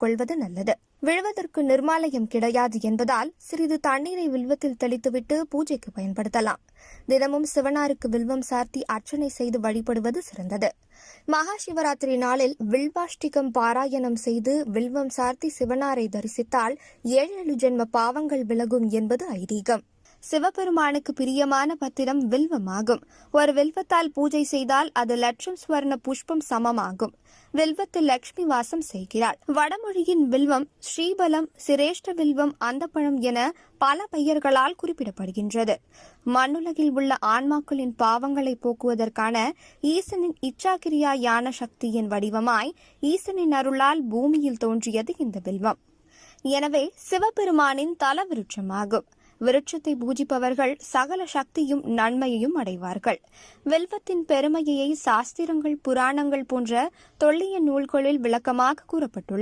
கொள்வது நல்லது. விழுவதற்கு நிர்மாலயம் கிடையாது என்பதால் சிறிது தண்ணீரை வில்வத்தில் தெளித்துவிட்டு பூஜைக்கு பயன்படுத்தலாம். தினமும் சிவனாருக்கு வில்வம் சார்த்தி அர்ச்சனை செய்து வழிபடுவது சிறந்தது. மகா சிவராத்திரி நாளில் வில்வாஷ்டிகம் பாராயணம் செய்து வில்வம் சார்த்தி சிவனாரை தரிசித்தால் 7 ஜென்ம பாவங்கள் விலகும் என்பது ஐதீகம். சிவபெருமானுக்கு பிரியமான பத்திரம் வில்வமாகும். ஒரு வில்வத்தால் பூஜை செய்தால் அது லட்சம் ஸ்வர்ண புஷ்பம் சமமாகும். வில்வத்தில் லட்சுமி வாசம் செய்கிறாள். வடமொழியின் வில்வம் ஸ்ரீபலம், சிரேஷ்ட வில்வம், அந்தப்பழம் என பல பெயர்களால் குறிப்பிடப்படுகின்றது. மண்ணுலகில் உள்ள ஆன்மாக்களின் பாவங்களை போக்குவதற்கான ஈசனின் இச்சாகிரியா யான சக்தியின் வடிவமாய் ஈசனின் அருளால் பூமியில் தோன்றியது இந்த வில்வம். எனவே சிவபெருமானின் தல விருட்சமாகும். விருட்சத்தை பூஜிப்பவர்கள் சகல சக்தியும் நன்மையையும் அடைவார்கள். வில்வத்தின் பெருமையை சாஸ்திரங்கள், புராணங்கள் போன்ற தொல்லிய நூல்களில் விளக்கமாக கூறப்பட்டுள்ளது.